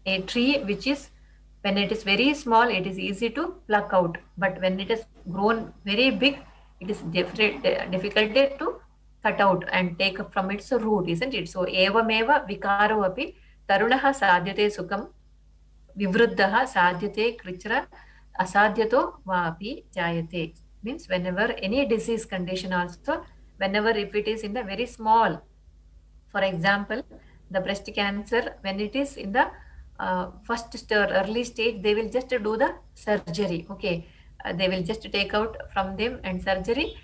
A tree which is, when it is very small, it is easy to pluck out, but when it has grown very big, it is difficult to cut out and take up from its root, isn't it? So evameva vikaro api tarunah sadhyate sukham vivruddhah sadhyate krichra asadhyato vapi jayate. Means whenever any disease condition also, whenever if it is in the very small, for example, the breast cancer, when it is in the early stage, they will just do the surgery. Okay, they will just take out from them and surgery,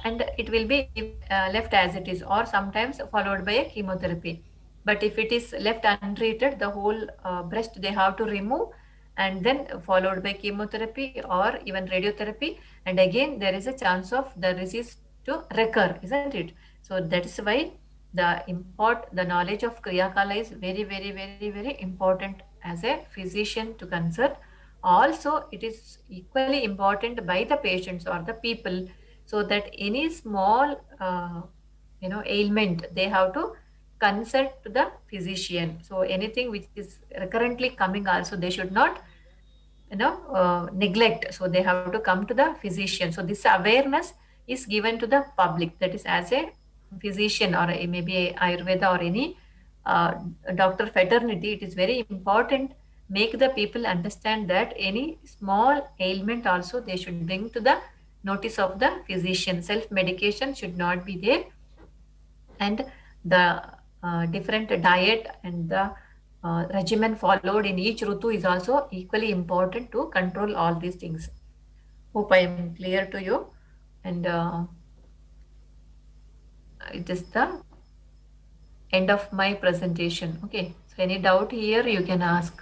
and it will be left as it is, or sometimes followed by a chemotherapy. But if it is left untreated, the whole breast they have to remove, and then followed by chemotherapy or even radiotherapy, and again there is a chance of the disease to recur, isn't it? So that is why the knowledge of Kriya Kala is very, very, very, very important as a physician to consult. Also, it is equally important by the patients or the people, so that any small ailment, they have to consult to the physician. So anything which is recurrently coming also, they should not neglect. So they have to come to the physician. So this awareness is given to the public, that is as a physician or maybe a ayurveda or any uh, doctor fraternity, it is very important make the people understand that any small ailment also they should bring to the notice of the physician. Self medication should not be there, and the different diet and the regimen followed in each rutu is also equally important to control all these things. Hope I am clear to you. And it is the end of my presentation. Okay. So any doubt here you can ask.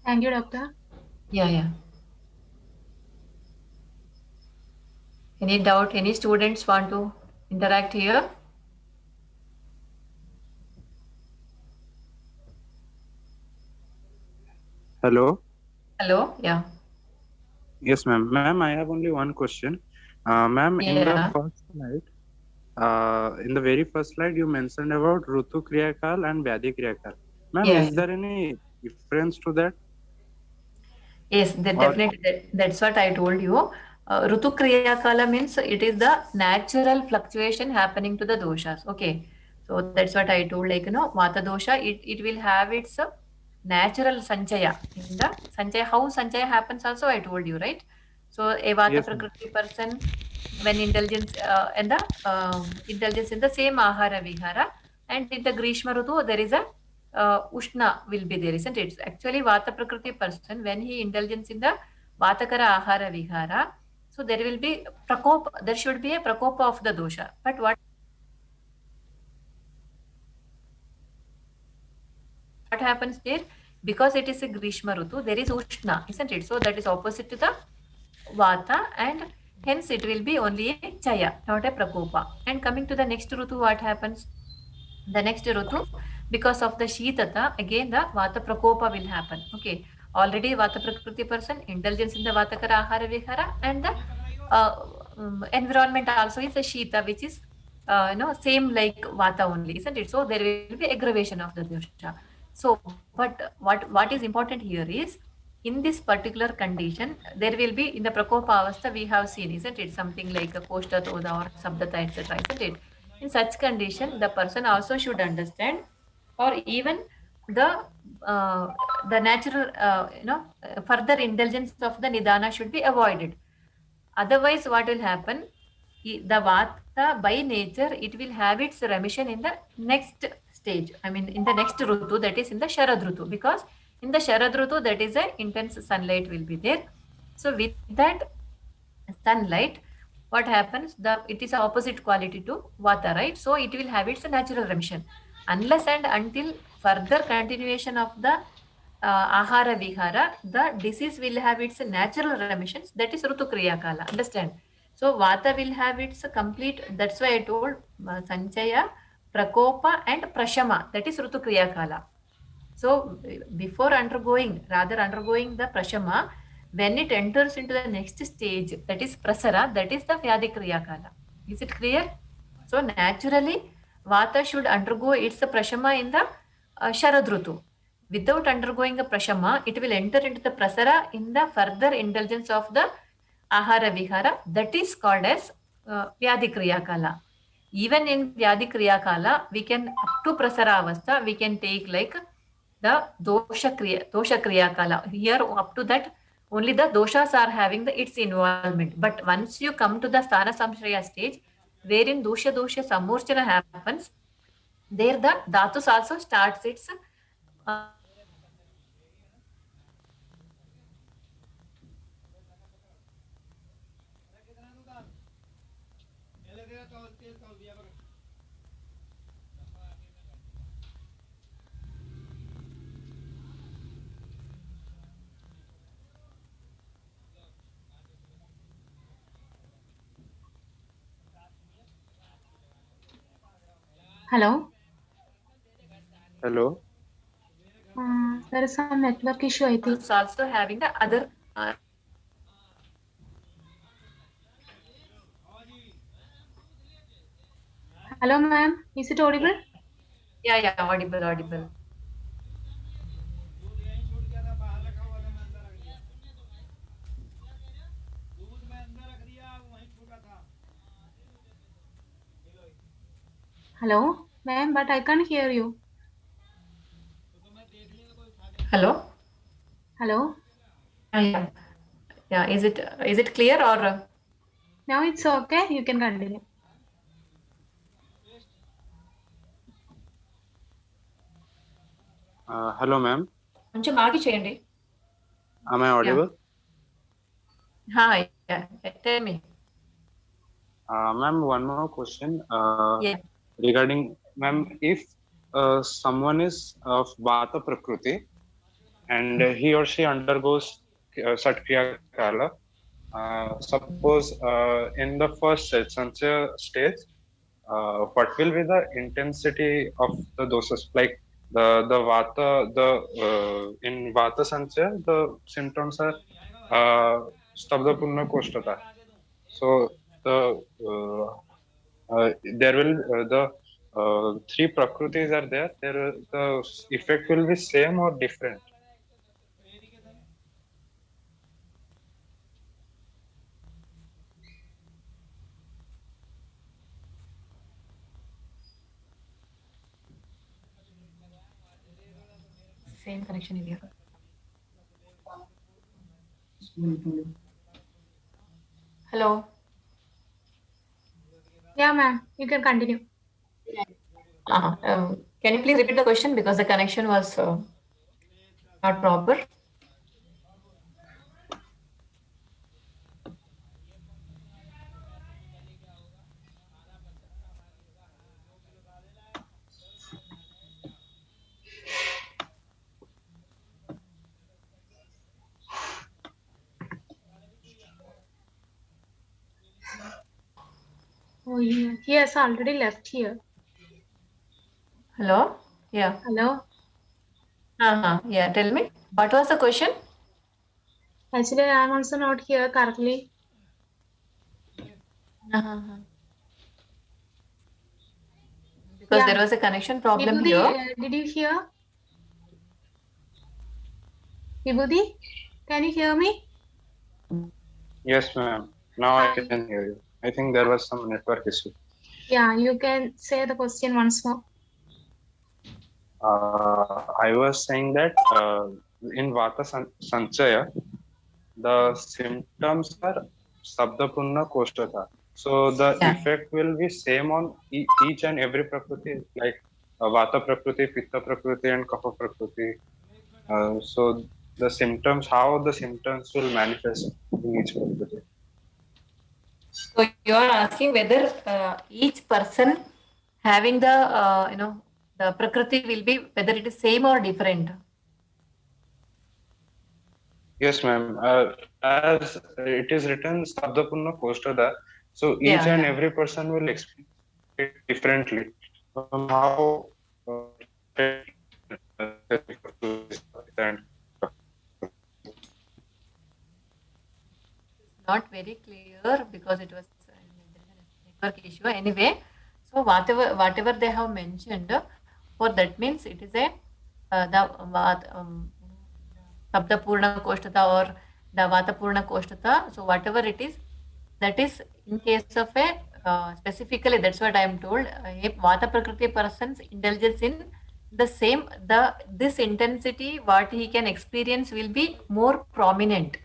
Thank you, doctor. Yeah, yeah. Any doubt? Any students want to interact here? Hello. Hello? Yeah. Yes, ma'am. Ma'am, I have only one question. Ma'am, in the Yeah. first slide, in the very first slide, you mentioned about Rutu Kriyakal and Vyadhi Kriyakal. Ma'am, Yeah. is there any difference to that? Yes, that Or definitely. That's what I told you. Rutu Kriya Kala means it is the natural fluctuation happening to the doshas. Okay. So that's what I told. Like, Vata dosha, it will have its natural sanchaya. In the sanchaya, how sanchaya happens also, I told you, right? So a Vata yes, ma'am. Prakriti person, when indulgence and the indulgence in the same ahara vihara, and in the Grishma Rutu, there is a Ushna will be there, isn't it? Actually, Vata Prakriti person, when he indulges in the Vatakara Ahara Vihara, so there will be Prakopa, there should be a Prakopa of the dosha. But what happens there? Because it is a Grishma Rutu, there is Ushna, isn't it? So that is opposite to the Vata, and hence it will be only a Chaya, not a Prakopa. And coming to the next Rutu, what happens? The next Rutu, because of the Shitata, again the Vata Prakopa will happen. Okay. Already Vata Prakriti person, indulgence in the Vatakara Ahara Vihara, and the environment also is a Shita, which is same like Vata only, isn't it? So there will be aggravation of the dosha. So, but what is important here is, in this particular condition, there will be in the Prakopa Avastha we have seen, isn't it? Something like a Koshta Toda or Sabdata, etc. Isn't it? In such condition, the person also should understand, or even the natural further indulgence of the nidana should be avoided. Otherwise, what will happen? The vata by nature, it will have its remission in the next stage. I mean, in the next rutu, that is in the Sharad Rutu, because in the Sharad Rutu, that is a intense sunlight will be there. So with that sunlight, what happens? It is a opposite quality to vata, right? So it will have its natural remission, unless and until further continuation of the ahara vihara, the disease will have its natural remissions, that is rutu kriya kala. Understand? So vata will have its complete, that's why I told sanchaya, prakopa and prashama, that is rutu kriya kala. So before undergoing the prashama, when it enters into the next stage, that is prasara, that is the vyadhi kriya kala. Is it clear? So naturally, Vata should undergo its prashama in the Sharad Rutu. Without undergoing a prashama, it will enter into the prasara in the further indulgence of the ahara vihara. That is called as Vyadhi Kriya Kala. Even in Vyadhi Kriya Kala, we can up to prasara avastha, we can take like the dosha kriya kala. Here up to that, only the doshas are having its involvement. But once you come to the sthana samshraya stage, wherein dosha samurchana happens, there the dhatus also starts its Hello. Hello. There is some network issue, I think. dhatus also having the other. Hello, ma'am. Is it audible? Yeah, audible. Hello, ma'am, but I can't hear you. Hello. Hello. Yeah. Is it clear or? Now it's okay. You can continue. Hello, ma'am. కొంచెం ఆగి చేయండి. Am I audible? Yeah. Tell me. Ma'am, one more question. Yeah. Regarding, ma'am, if someone is of Vata Prakriti and he or she undergoes Satkriya Kala, suppose in the first stage, Sanchaya stage, what will be the intensity of the doses? Like the Vata, in Vata Sanchaya, the symptoms are Stabda Purna Koshtata. So the there will the three prakrutis are there. The effect will be same or different. Same connection in here. Hello. Yeah, ma'am. You can continue. Can you please repeat the question because the connection was not proper? Oh, yeah. He has already left here. Hello. Yeah. Hello. Yeah. Tell me. What was the question? Actually, I am also not here currently. Uh-huh. Because Yeah. there was a connection problem Vibhuti, here. did you hear? Vibhuti, can you hear me? Yes, ma'am. Now I can hear you. I think there was some network issue. Yeah, you can say the question once more. I was saying that in Vata Sanchaya, the symptoms are Sabdapurna Koshtata. So the Yeah. effect will be same on each and every prakriti, like Vata Prakriti, Pitta Prakriti, and Kapha Prakriti. So the symptoms, how the symptoms will manifest in each prakriti. So you are asking whether each person having the the prakriti will be whether it is same or different. Yes, ma'am. As it is written, Sabdapurna Kostada. So each and Yeah. every person will experience it differently. How and Not very clear because it was there is a network issue. Anyway, So whatever they have mentioned, for that means it is a the Sabda Purna Koshtata or the Vata Purna Koshtata. So whatever it is, that is in case of a specifically, that's what I am told. A Vata Prakriti person's indulgence in the same, this intensity what he can experience will be more prominent,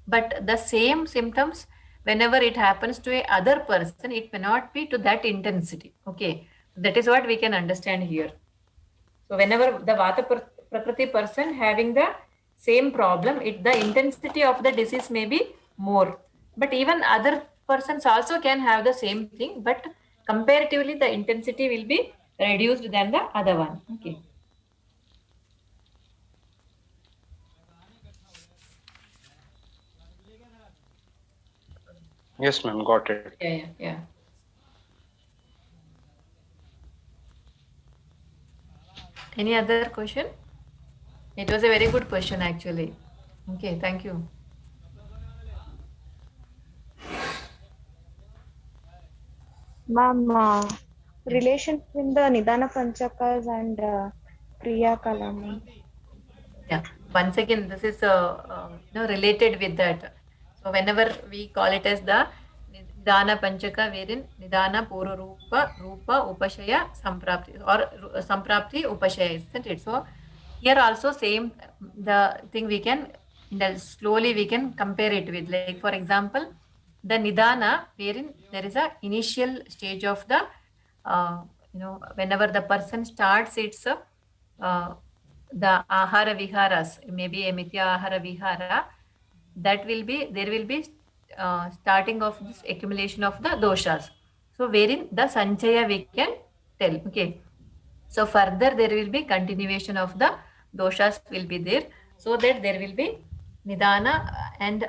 but the same symptoms whenever it happens to a other person, it may not be to that intensity. Okay, that is what we can understand here. So whenever the Prakriti person having the same problem, the intensity of the disease may be more. But even other persons also can have the same thing, but comparatively the intensity will be reduced than the other one. Okay. Yes, ma'am, got it. Yeah. Any other question? It was a very good question actually. Okay, thank you. Ma'am, relation between the Nidana Panchakas and Kriya Kala, ma'am. Yeah, once again, this is related with that. So whenever we call it as the Nidana Panchaka, wherein Nidana Pura Rupa Upashaya Samprapti or Samprapti Upashaya, isn't it? So here also same the thing we can slowly we can compare it with, like for example, the Nidana, wherein there is a initial stage of the whenever the person starts its the ahara viharas, maybe a mithya ahara vihara, that will be, there will be starting of this accumulation of the doshas. So wherein the sanchaya we can tell. Okay. So further there will be continuation of the doshas will be there, so that there will be nidana and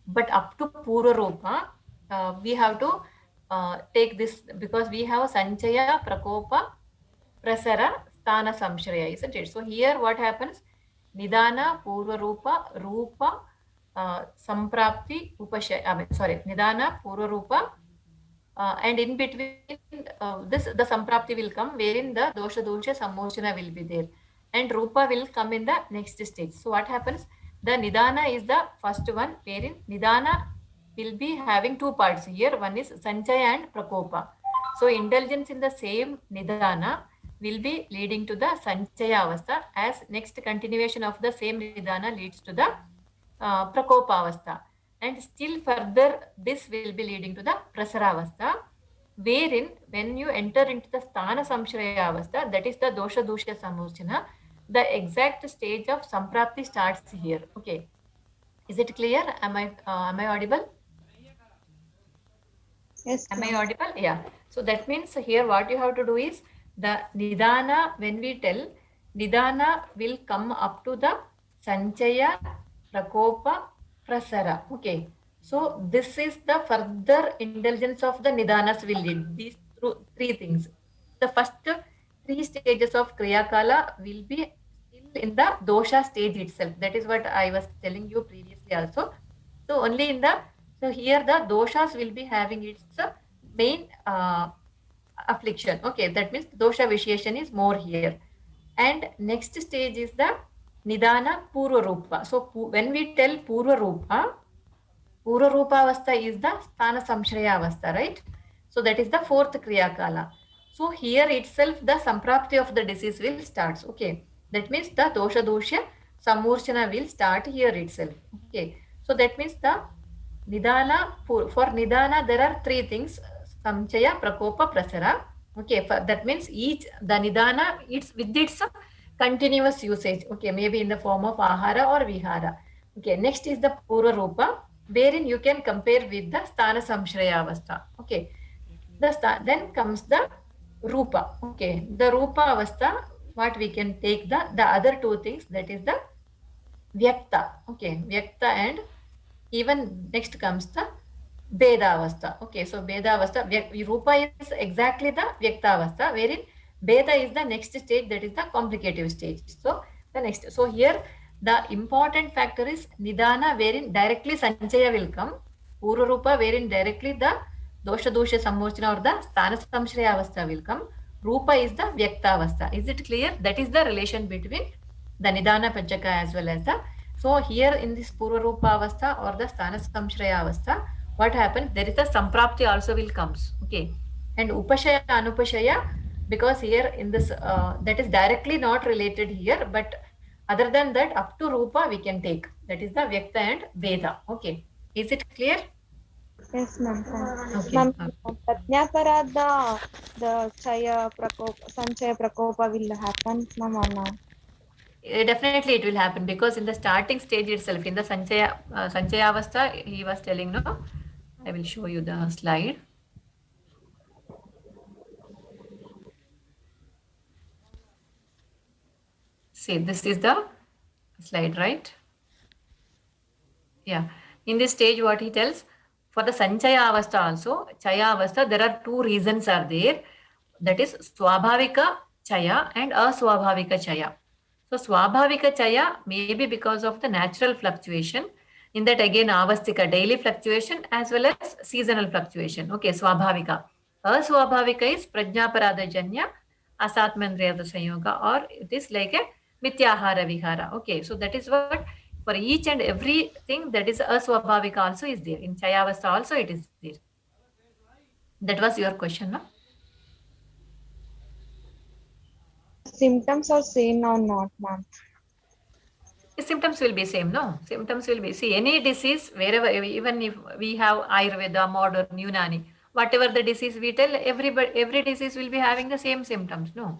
but up to purva rupa we have to take this, because we have sanchaya, prakopa, prasara, sthana samshraya, isn't it? So here what happens? Nidana, purva rupa, samprapti, upashaya. Nidana, purva rupa, and in between this the samprapti will come, wherein the dosha sammochana will be there, and rupa will come in the next stage. So what happens? The nidana is the first one, wherein nidana will be having two parts here. One is sanchaya and prakopa. So indulgence in the same nidana will be leading to the sanchaya avastha, as next continuation of the same nidana leads to the prakopa avastha, and still further this will be leading to the prasara avastha, wherein when you enter into the sthana samshraya avastha, that is the dosha dusha samochana, the exact stage of samprapti starts here. Okay, is it clear? Am I audible? Yes, Am I ma'am. audible? Yeah. So that means here what you have to do is the nidana, when we tell nidana will come up to the sanchaya, prakopa, prasara. Okay. So this is the further indulgence of the nidanas will lead. These three things. The first three stages of kriya kala will be still in the dosha stage itself. That is what I was telling you previously also. So only in the, so here the doshas will be having its main affliction. Okay, that means dosha vitiation is more here. And next stage is the nidana purva rupa. So when we tell purva rupa avastha is the sthana samshraya avastha, right? So that is the fourth kriya kala. So here itself the samprapti of the disease will starts. Okay, that means the dosha samurchana will start here itself. Okay, so that means the nidana, for nidana there are three things: samchaya, prakopa, prasara. Okay, that means each the nidana, it's with its continuous usage. Okay, maybe in the form of ahara or vihara. Okay, next is the purva rupa, wherein you can compare with the sthana samshraya avastha. Okay, then comes the rupa. Okay, the rupa avastha, what we can take the other two things, that is the vyakta. Okay, vyakta, and even next comes the Beda Avastha. Okay, so Beda Avastha, Rupa is exactly the Vyakta Avastha, wherein Beda is the next stage, that is the complicative stage. So the next, so here the important factor is Nidana, wherein directly Sanchaya will come, Pura Rupa, wherein directly the dosha sammorchana or the sthana samshraya avastha will come. Rupa is the vyakta avastha. Is it clear? That is the relation between the nidana panchaka as well as the. So here in this purva rupa avastha or the sthana samshraya avastha, what happens? There is a samprapti also will comes. Okay, and upashaya anupashaya, because here in this that is directly not related here, but other than that up to rupa we can take. That is the vyakta and veda. Okay, is it clear? Yes, ma'am. Okay. Ma'am, Pratnyaparada, the Chaya Prakopa, Sanchaya Prakopa will happen, ma'am, or not? Definitely it will happen, because in the starting stage itself, in the Sanchaya Avastha, he was telling, no, I will show you the slide. See, this is the slide, right? Yeah. In this stage, what he tells, for the Sanchaya Avastha also, Chaya Avastha, there are two reasons are there. That is Swabhavika Chaya and Aswabhavika Chaya. So Swabhavika Chaya may be because of the natural fluctuation. In that again Avastika, daily fluctuation as well as seasonal fluctuation. Okay, Swabhavika. Aswabhavika is Prajnaparada Janya, Asatmandriyata Sanyoga, or it is like a Mityahara Vihara. Okay, so that is what for each and everything that is Aswabhavika also is there. In Chayavastha also it is there. That was your question, no? Symptoms are same or not, ma'am? The symptoms will be same, no? Symptoms will be, see, any disease, wherever, even if we have Ayurveda, modern, Unani, whatever the disease we tell, every disease will be having the same symptoms, no?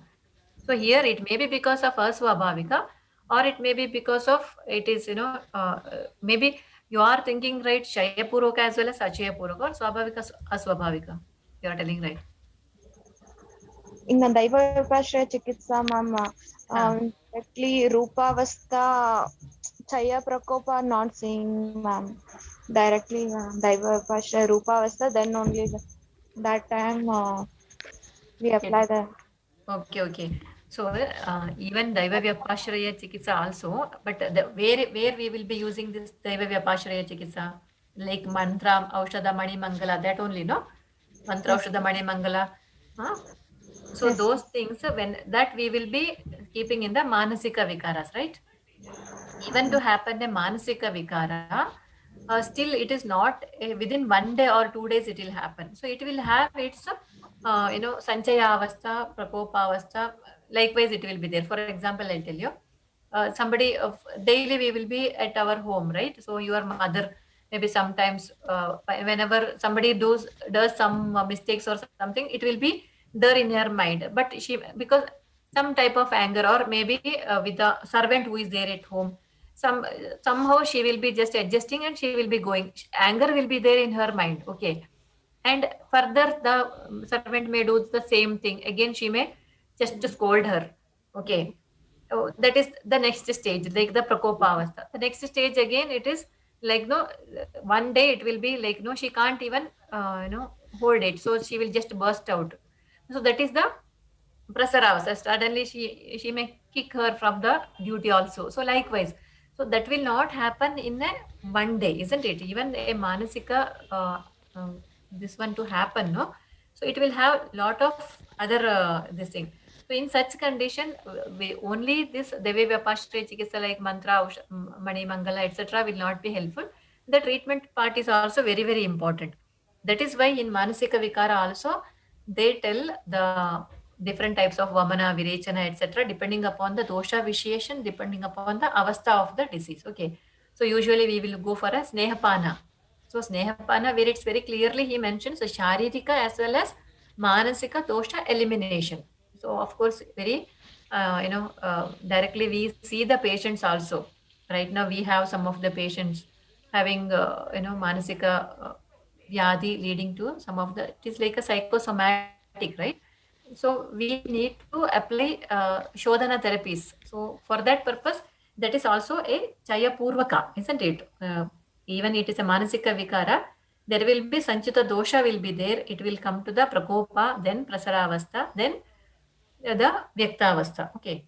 So here it may be because of Aswabhavika, or it may be because of, it is, maybe you are thinking, right, Shaya Puraka as well as Achaya Puraka, or Swabhavika, Aswabhavika. You are telling right. In the Daiva Vipashraya Chikitsa, ma'am, directly Rupavastha, Chaya Prakopa are not seeing, ma'am. Directly, Daiva Vipashraya Rupavastha, then only that time we apply the. Okay. So even Daiva Vyapashraya Chikitsa also, but where we will be using this Daiva Vyapashraya Chikitsa, like mantra, Aushadha Mani Mangala, that only, no? Mantra, Yes. Aushadha Mani Mangala. Huh? So Yes. those things, when that we will be keeping in the Manasika Vikaras, right? Even to happen a Manasika Vikara, still it is not within 1 day or 2 days it will happen. So it will have its, Sanchaya Avastha, Prakopa Avastha, likewise it will be there. For example, I'll tell you, somebody of daily we will be at our home, right? So your mother, maybe sometimes whenever somebody does some mistakes or something, it will be there in her mind. But she, because some type of anger, or maybe with the servant who is there at home, somehow she will be just adjusting and she will be going, anger will be there in her mind. Okay, and further the servant may do the same thing again, she may just scold her. Okay, so that is the next stage, like the prakopa avastha. The next stage again, it is like, no, one day it will be like, no, she can't even hold it, so she will just burst out. So that is the prasaravasa. Suddenly she may kick her from the duty also. So likewise, so that will not happen in a 1 day, isn't it? Even a manasika this one to happen, no? So it will have lot of other this thing. So in such condition, we only this Devi Vyapashraya Chikitsa like mantra, Mani Mangala, etc. will not be helpful. The treatment part is also very, very important. That is why in Manasika Vikara also, they tell the different types of Vamana, Virechana, etc. depending upon the dosha visheshan, depending upon the avastha of the disease. Okay. So usually we will go for a Snehapana. So Snehapana, where it's very clearly he mentions the Sharirika as well as Manasika dosha elimination. So of course, very, directly we see the patients also. Right now we have some of the patients having, Manasika Vyadhi leading to some of the, it is like a psychosomatic, right? So we need to apply Shodhana therapies. So for that purpose, that is also a Chaya Purvaka, isn't it? Even it is a Manasika Vikara, there will be Sanchita Dosha will be there. It will come to the Prakopa, then Prasaravastha, then the Vyaktavastha. Okay.